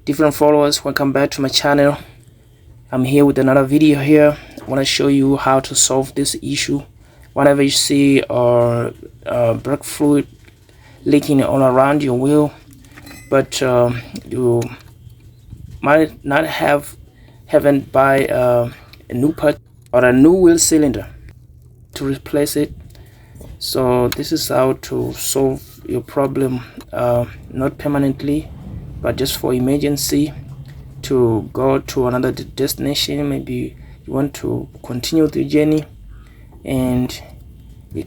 Different followers, welcome back to my channel. I'm here with another video here. I want to show you how to solve this issue. Whenever you see brake fluid leaking all around your wheel, but you might not haven't buy a new part or a new wheel cylinder to replace it. So this is how to solve your problem, not permanently but just for emergency, to go to another destination. Maybe you want to continue the journey and the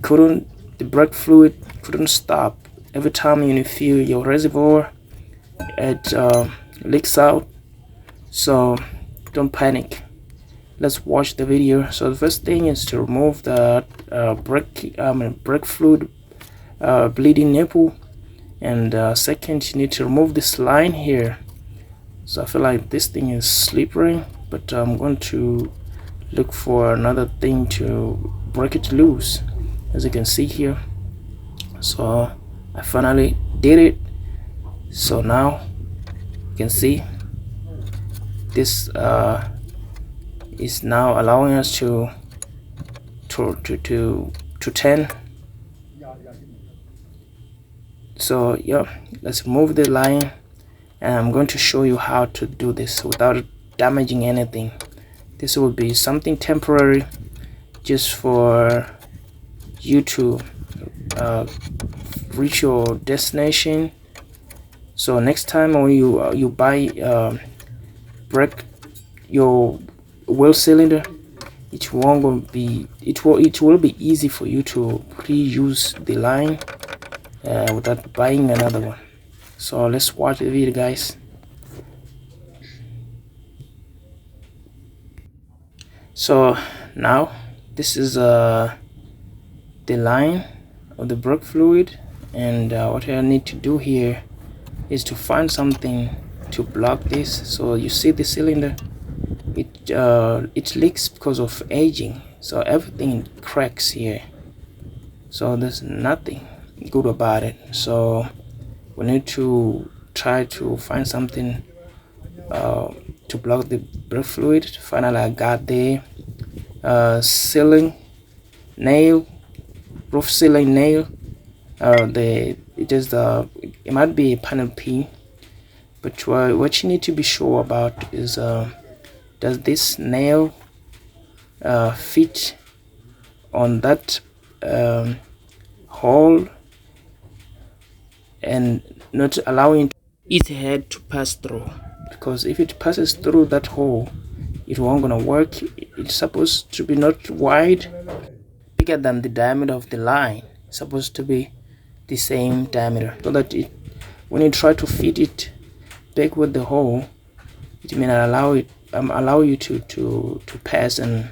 brake fluid couldn't stop. Every time you fill your reservoir, it leaks out. So don't panic, let's watch the video. So the first thing is to remove the brake fluid bleeding nipple, and second, you need to remove this line here. So I feel like this thing is slippery, but I'm going to look for another thing to break it loose, as you can see here. So I finally did it. So now you can see this is now allowing us to turn. So yeah, let's move the line, and I'm going to show you how to do this without damaging anything. This will be something temporary, just for you to reach your destination. So next time when you buy break your wheel cylinder, it will be easy for you to reuse the line without buying another one. So let's watch the video, guys. So now this is the line of the brake fluid, and what I need to do here is to find something to block this. So you see the cylinder, it leaks because of aging, so everything cracks here. So there's nothing good about it. So we need to try to find something to block the brake fluid. Finally I got the roof sealing nail. It might be a panel pin, but what you need to be sure about is does this nail fit on that hole and not allowing its head to pass through, because if it passes through that hole, it won't gonna work. It's supposed to be not wide, bigger than the diameter of the line. It's supposed to be the same diameter, so that when you try to fit it back with the hole, it may not allow you to pass and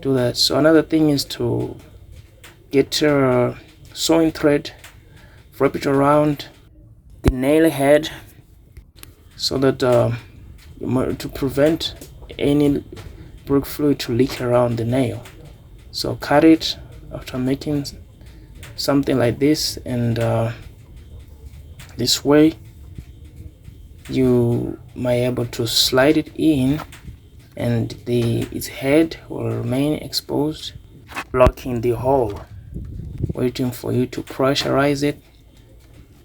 do that. So another thing is to get a sewing thread, wrap it around the nail head, so that to prevent any brake fluid to leak around the nail. So cut it after making something like this, and this way you might be able to slide it in, and its head will remain exposed, blocking the hole, waiting for you to pressurize it,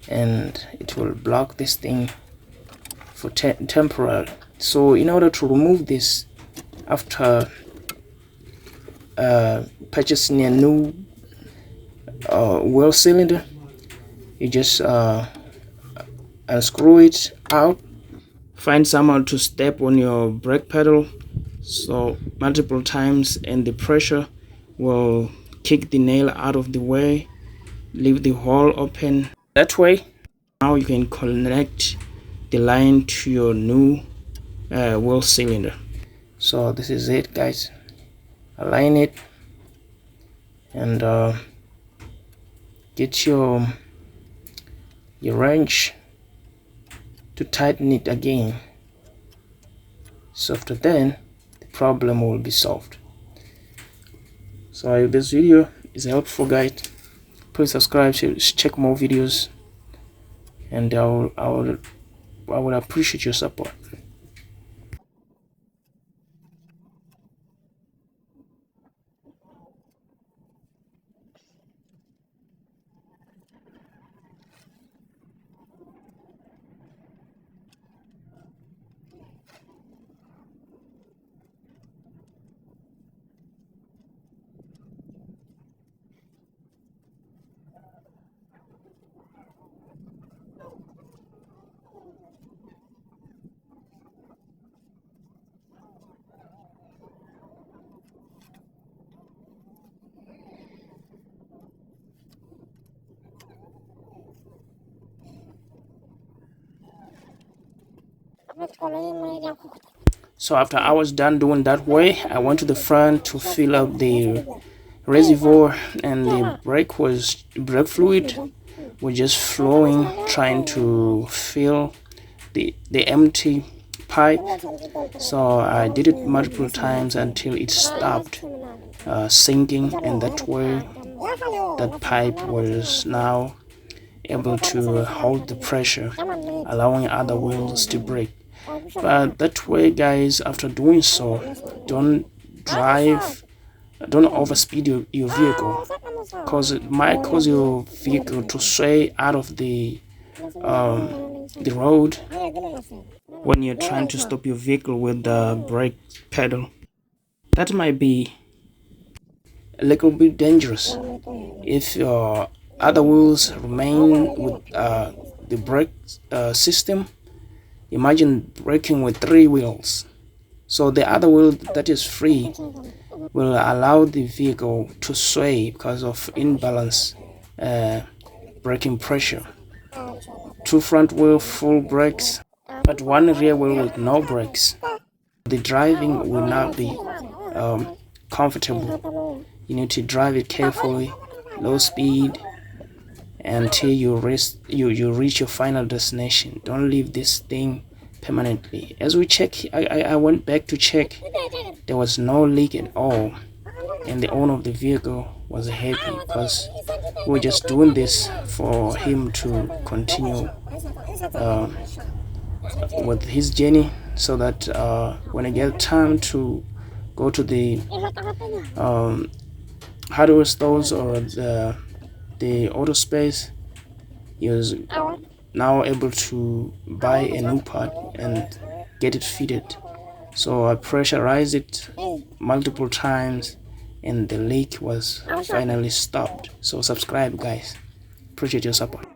and it will block this thing for temporary. So in order to remove this after purchasing a new wheel cylinder, you just unscrew it out. Find somehow to step on your brake pedal so multiple times, and the pressure will kick the nail out of the way, leave the hole open. That way now you can connect the line to your new wheel cylinder. So this is it, guys. Align it and get your wrench to tighten it again. So after then the problem will be solved. So if this video is helpful, guys, please subscribe to check more videos, and I will would appreciate your support. So after I was done doing that way, I went to the front to fill up the reservoir, and the brake fluid was just flowing, trying to fill the empty pipe. So I did it multiple times until it stopped sinking, and that way that pipe was now able to hold the pressure, allowing other wheels to brake. But that way, guys, after doing so, don't overspeed your vehicle, because it might cause your vehicle to sway out of the road when you're trying to stop your vehicle with the brake pedal. That might be a little bit dangerous if your other wheels remain with the brake system. Imagine braking with 3 wheels. So the other wheel that is free will allow the vehicle to sway because of imbalance braking pressure. 2 front wheel full brakes, but 1 rear wheel with no brakes. The driving will not be comfortable. You need to drive it carefully, low speed, until you reach your final destination. Don't leave this thing permanently. As we check, I went back to check, there was no leak at all, and the owner of the vehicle was happy because we were just doing this for him to continue with his journey, so that when I get time to go to the hardware stores or the auto space, he was now able to buy a new part and get it fitted. So I pressurized it multiple times, and the leak was finally stopped. So subscribe, guys. Appreciate your support.